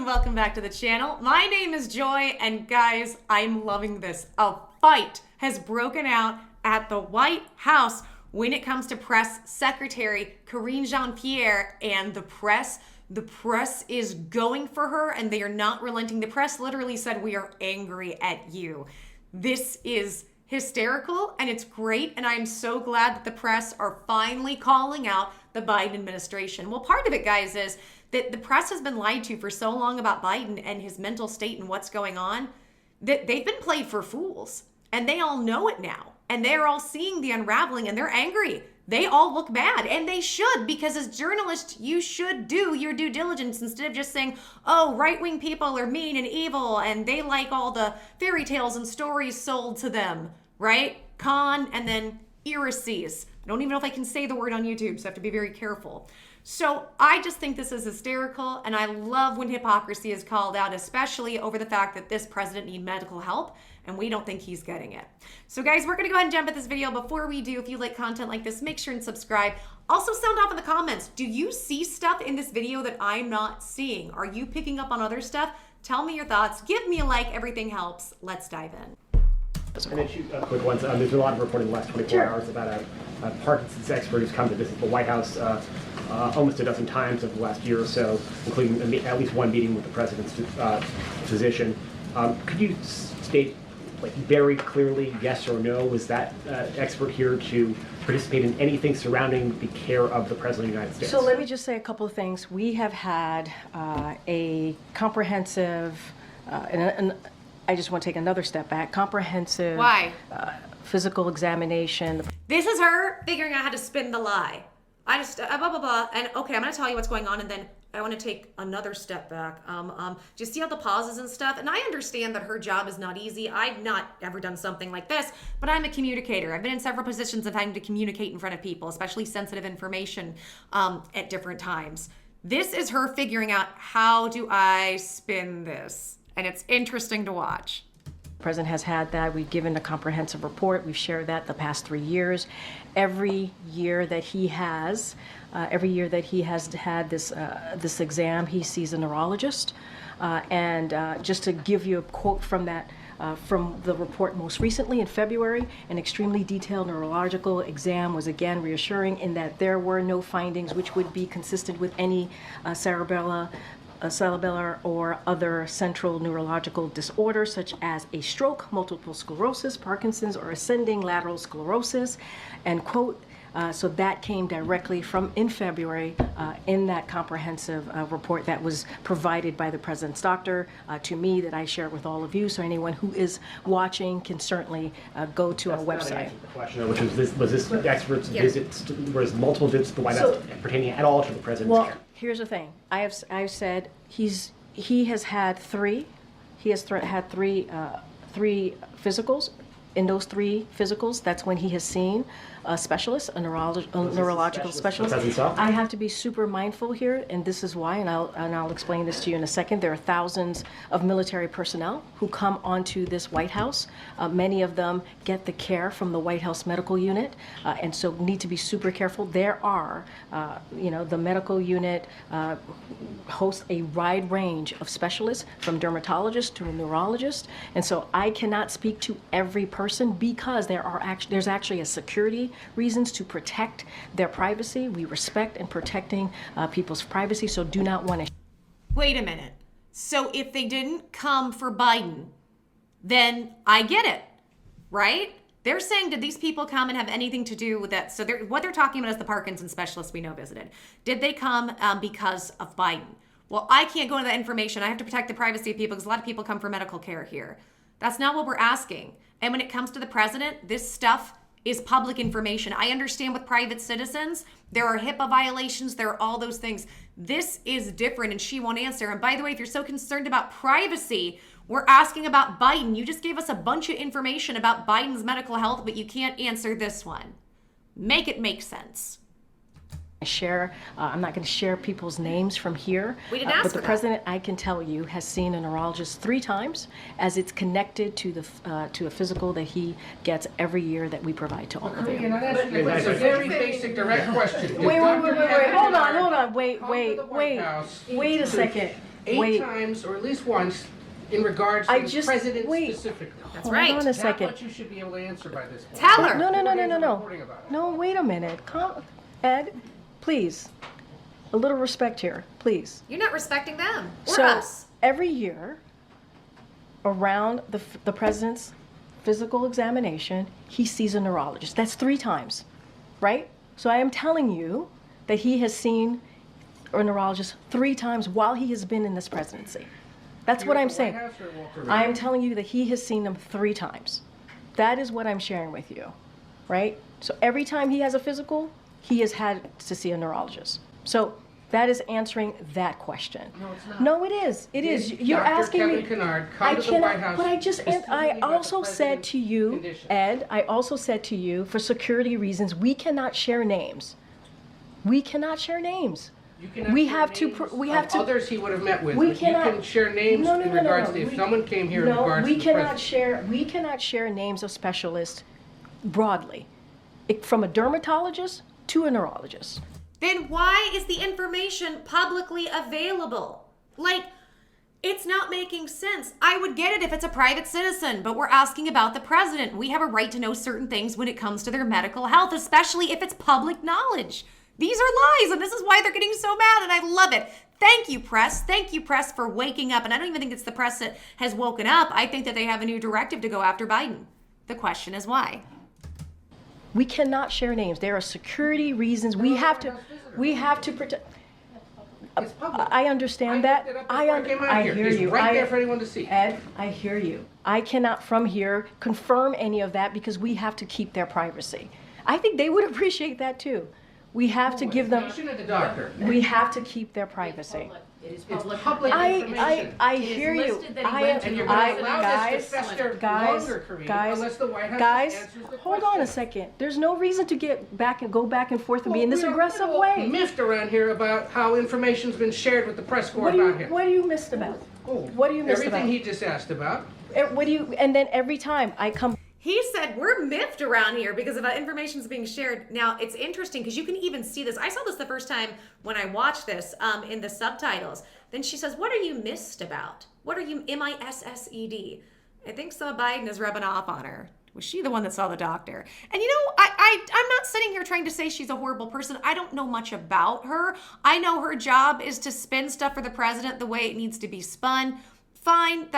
and welcome back to the channel. My name is Joy, and guys, I'm loving this. A fight has broken out at the White House when it comes to press secretary Karine Pierre and the press. The press is going for her, and they are not relenting. The press literally said, "We are angry at you." This is hysterical, and it's great, and I'm so glad that the press are finally calling out the Biden administration. Well, part of it, guys, is that the press has been lied to for so long about Biden and his mental state and what's going on that they've been played for fools, and they all know it now, and they're all seeing the unraveling, and they're angry. They all look bad, and they should, because as journalists, you should do your due diligence instead of just saying, oh, right-wing people are mean and evil, and they like all the fairy tales and stories sold to them, right? Con and then irises. I don't even know if I can say the word on YouTube, so I have to be very careful. So I just think this is hysterical, and I love when hypocrisy is called out, especially over the fact that this president needs medical help, and we don't think he's getting it. So guys, we're gonna go ahead and jump at this video. Before we do, if you like content like this, make sure and subscribe. Also sound off in the comments. Do you see stuff in this video that I'm not seeing? Are you picking up on other stuff? Tell me your thoughts. Give me a like, everything helps. Let's dive in. And then shoot quick ones. There's been a lot of reporting in the last 24 hours about a Parkinson's expert who's come to visit the White House almost a dozen times over the last year or so, including at least one meeting with the president's physician. Could you state, like, very clearly, yes or no, was that expert here to participate in anything surrounding the care of the President of the United States? So let me just say a couple of things. We have had a comprehensive, and I just want to take another step back, comprehensive physical examination. This is her figuring out how to spin the lie. I just, blah, blah, blah, and okay, I'm going to tell you what's going on, and then I want to take another step back. Do you see all the pauses and stuff? And I understand that her job is not easy. I've not ever done something like this, but I'm a communicator. I've been in several positions of having to communicate in front of people, especially sensitive information at different times. This is her figuring out, how do I spin this? And it's interesting to watch. The president has had that. We've given a comprehensive report. We've shared that the past 3 years. Every year that he has had this exam, he sees a neurologist. Just to give you a quote from that, from the report most recently in February, an extremely detailed neurological exam was again reassuring in that there were no findings which would be consistent with any cerebellar or other central neurological disorder, such as a stroke, multiple sclerosis, Parkinson's, or ascending lateral sclerosis, end quote. So that came directly from in February in that comprehensive report that was provided by the president's doctor to me, that I share with all of you. So anyone who is watching can certainly go to our website. The question, which was this expert's visits, was multiple visits to the White House pertaining at all to the president's care? Here's the thing. I've said he has had three. He has had three physicals. In those 3 physicals, that's when he has seen a specialist, a neurological specialist. I have to be super mindful here, and this is why, and I'll explain this to you in a second. There are thousands of military personnel who come onto this White House. Many of them get the care from the White House medical unit, and so need to be super careful. There are, the medical unit hosts a wide range of specialists, from dermatologists to a neurologist, and so I cannot speak to every person because there's actually a security reasons to protect their privacy. We respect and protecting people's privacy, so do not want to. Wait a minute. So if they didn't come for Biden, then I get it, right? They're saying, did these people come and have anything to do with that? So what they're talking about is the Parkinson's specialist we know visited. Did they come because of Biden? Well, I can't go into that information. I have to protect the privacy of people because a lot of people come for medical care here. That's not what we're asking. And when it comes to the president, this stuff is public information. I understand with private citizens, there are HIPAA violations, there are all those things. This is different, and she won't answer. And by the way, if you're so concerned about privacy, we're asking about Biden. You just gave us a bunch of information about Biden's medical health, but you can't answer this one. Make it make sense. I'm not going to share people's names from here. We didn't ask but for the that. president, I can tell you, has seen a neurologist 3 times, as it's connected to a physical that he gets every year that we provide to all of you. It's a very basic, direct question. Wait, hold on, wait a second. Wait. times, or at least once, in regards to the president specifically. That's Hold right. on a That's second. what you should be able to answer by this point. Tell her. No. Reporting about it. No, wait a minute. Ed, please. A little respect here, please. You're not respecting them or So us. every year, around the president's physical examination, he sees a neurologist. That's 3 times, right? So I am telling you that he has seen a neurologist 3 times while he has been in this presidency. That's what I'm saying. I am telling you that he has seen them 3 times. That is what I'm sharing with you, right? So every time he has a physical, he has had to see a neurologist. So that is answering that question. No, it's not. No, it is. It is. You're Dr. asking me. Kevin Kennard come to the White House But I specifically about the also said to you, president's condition. Ed, I also said to you, for security reasons, we cannot share names. We cannot share names. You cannot We share have to names we have of to others he would have met with. we but cannot you can share names No, in regards to if We- someone came here in no, regards we to the cannot president. share we cannot share names of specialists broadly. From a dermatologist to a neurologist. Then why is the information publicly available? Like, it's not making sense. I would get it if it's a private citizen, but we're asking about the president. We have a right to know certain things when it comes to their medical health, especially if it's public knowledge. These are lies, and this is why they're getting so mad, and I love it. Thank you, press. Thank you, press, for waking up. And I don't even think it's the press that has woken up. I think that they have a new directive to go after Biden. The question is why. We cannot share names. There are security reasons. We have to protect. It's public. I understand that. looked it up before I came out here. hear It's you. right there for anyone to see. Ed, I hear you. I cannot from here confirm any of that because we have to keep their privacy. I think they would appreciate that too. We have to give them. Patient or the doctor? We have to keep their privacy. It is It's public. public information. I It is hear you. listed that he I went am. to And the you're going to president. allow this to fester longer, Karine, unless the White House guys, answers the hold on a question. second. There's no reason to go back and forth and be in this Well, we're aggressive a little way. miffed around here about how information's been shared with the press corps about him. What do you missed about? Oh, What do you miss everything about? he just asked about. And then every time I come. He said, we're miffed around here because of information's being shared. Now, it's interesting because you can even see this. I saw this the first time when I watched this in the subtitles. Then she says, what are you missed about? What are you, M-I-S-S-E-D? I think some Biden is rubbing off on her. Was she the one that saw the doctor? And you know, I'm not sitting here trying to say she's a horrible person. I don't know much about her. I know her job is to spin stuff for the president the way it needs to be spun. Fine,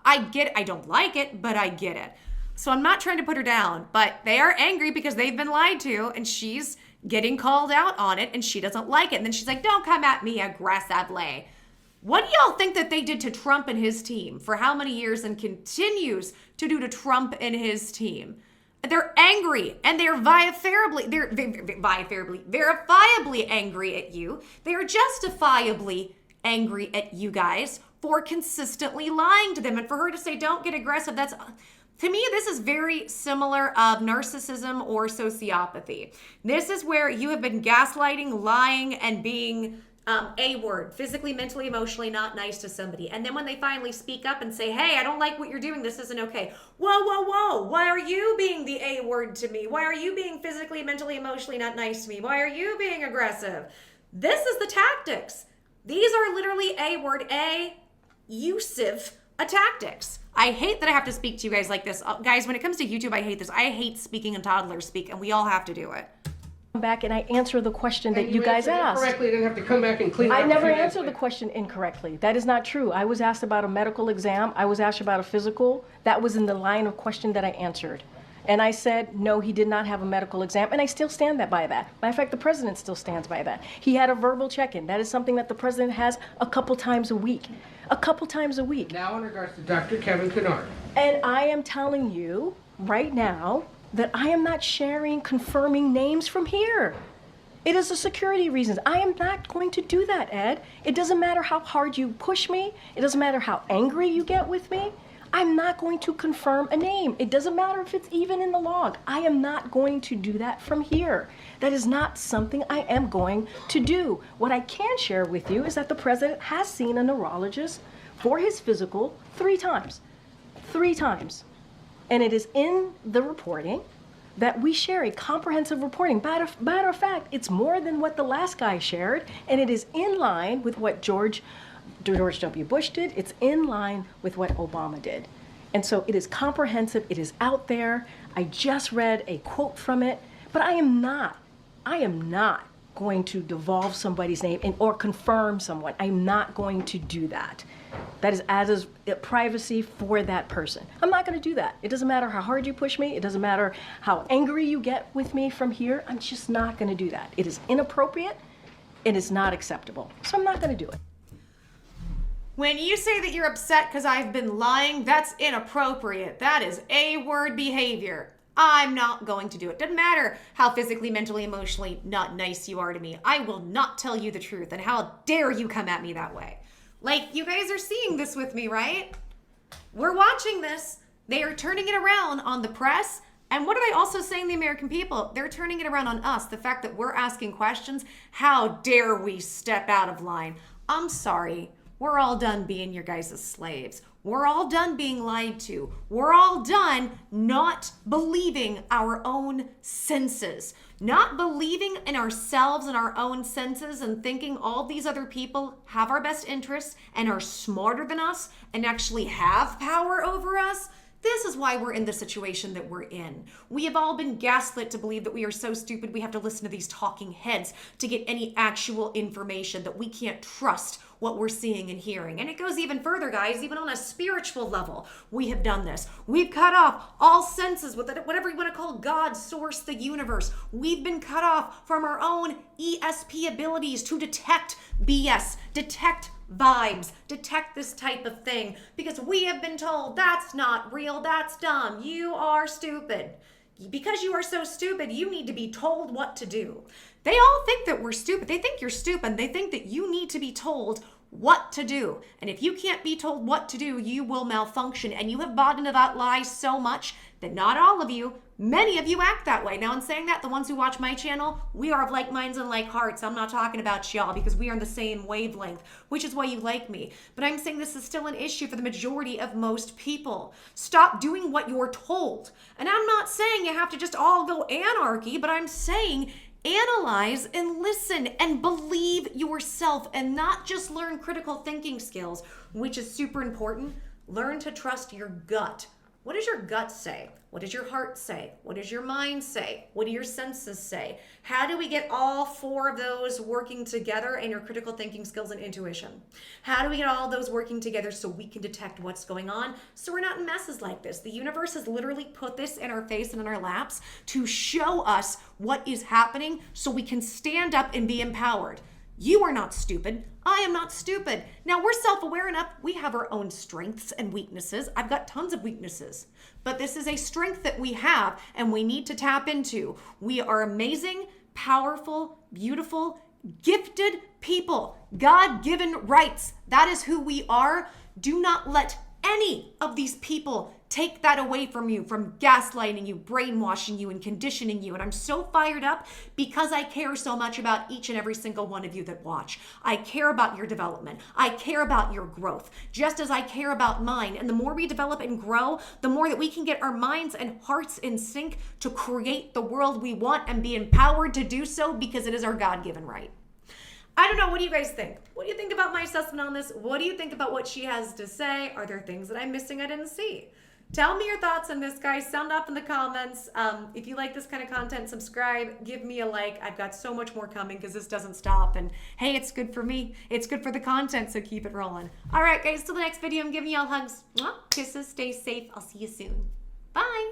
I get it. I don't like it, but I get it. So I'm not trying to put her down, but they are angry because they've been lied to and she's getting called out on it and she doesn't like it. And then she's like, don't come at me aggressively. What do y'all think that they did to Trump and his team for how many years and continues to do to Trump and his team? They're angry and they're verifiably angry at you. They are justifiably angry at you guys for consistently lying to them. And for her to say, don't get aggressive, that's... To me, this is very similar of narcissism or sociopathy. This is where you have been gaslighting, lying, and being A-word, physically, mentally, emotionally not nice to somebody. And then when they finally speak up and say, hey, I don't like what you're doing, this isn't okay. Whoa, whoa, whoa, why are you being the A-word to me? Why are you being physically, mentally, emotionally not nice to me? Why are you being aggressive? This is the tactics. These are literally A-word, A-usive tactics. I hate that I have to speak to you guys like this. Guys, when it comes to YouTube, I hate this. I hate speaking in toddler speak, and we all have to do it. Back and I answer the question that And you guys answered it asked. correctly, you didn't have to come back and clean it up. I never a few days answered the later. question incorrectly. That is not true. I was asked about a medical exam. I was asked about a physical. That was in the line of question that I answered. And I said, no, he did not have a medical exam. And I still stand by that. Matter of fact, the president still stands by that. He had a verbal check-in. That is something that the president has a couple times a week. A couple times a week. Now in regards to Dr. Kevin Kennard. And I am telling you right now that I am not sharing confirming names from here. It is a security reasons. I am not going to do that, Ed. It doesn't matter how hard you push me. It doesn't matter how angry you get with me. I'm not going to confirm a name. It doesn't matter if it's even in the log. I am not going to do that from here. That is not something I am going to do. What I can share with you is that the president has seen a neurologist for his physical 3 times. 3 times. And it is in the reporting that we share a comprehensive reporting. Matter of fact, it's more than what the last guy shared, and it is in line with what George George W. Bush did. It's in line with what Obama did. And so it is comprehensive. It is out there. I just read a quote from it, but I am not going to devolve somebody's name or confirm someone. I'm not going to do that. That is as privacy for that person. I'm not going to do that. It doesn't matter how hard you push me. It doesn't matter how angry you get with me from here. I'm just not going to do that. It is inappropriate. It is not acceptable. So I'm not going to do it. When you say that you're upset because I've been lying, that's inappropriate. That is A-word behavior. I'm not going to do it. Doesn't matter how physically, mentally, emotionally not nice you are to me. I will not tell you the truth. And how dare you come at me that way? Like, you guys are seeing this with me, right? We're watching this. They are turning it around on the press. And what are they also saying, the American people? They're turning it around on us. The fact that we're asking questions. How dare we step out of line? I'm sorry. We're all done being your guys' slaves. We're all done being lied to. We're all done not believing our own senses. Not believing in ourselves and our own senses and thinking all these other people have our best interests and are smarter than us and actually have power over us. This is why we're in the situation that we're in. We have all been gaslit to believe that we are so stupid we have to listen to these talking heads to get any actual information, that we can't trust what we're seeing and hearing. And it goes even further, guys, even on a spiritual level. We have done this. We've cut off all senses with whatever you want to call God, source, the universe. We've been cut off from our own ESP abilities to detect BS, detect vibes, detect this type of thing, because we have been told that's not real, that's dumb, you are stupid. Because you are so stupid, you need to be told what to do. They all think that we're stupid. They think you're stupid. They think that you need to be told what to do. And if you can't be told what to do, you will malfunction. And you have bought into that lie so much that not all of you, many of you act that way. Now, in saying that, the ones who watch my channel, we are of like minds and like hearts. I'm not talking about y'all because we are on the same wavelength, which is why you like me. But I'm saying this is still an issue for the majority of most people. Stop doing what you're told. And I'm not saying you have to just all go anarchy, but I'm saying analyze and listen and believe yourself and not just learn critical thinking skills, which is super important. Learn to trust your gut. What does your gut say? What does your heart say? What does your mind say? What do your senses say? How do we get all four of those working together in your critical thinking skills and intuition? How do we get all those working together so we can detect what's going on so we're not in messes like this? The universe has literally put this in our face and in our laps to show us what is happening so we can stand up and be empowered. You are not stupid. I am not stupid. Now, we're self-aware enough. We have our own strengths and weaknesses. I've got tons of weaknesses, but this is a strength that we have and we need to tap into. We are amazing, powerful, beautiful, gifted people, God-given rights. That is who we are. Do not let any of these people take that away from you, from gaslighting you, brainwashing you, and conditioning you. And I'm so fired up because I care so much about each and every single one of you that watch. I care about your development. I care about your growth, just as I care about mine. And the more we develop and grow, the more that we can get our minds and hearts in sync to create the world we want and be empowered to do so, because it is our God-given right. I don't know. What do you guys think? What do you think about my assessment on this? What do you think about what she has to say? Are there things that I'm missing I didn't see? Tell me your thoughts on this, guys. Sound off in the comments. If you like this kind of content, subscribe, give me a like. I've got so much more coming because this doesn't stop. And hey, it's good for me. It's good for the content, so keep it rolling. All right, guys, till the next video, I'm giving y'all hugs. Mwah, kisses, stay safe. I'll see you soon. Bye.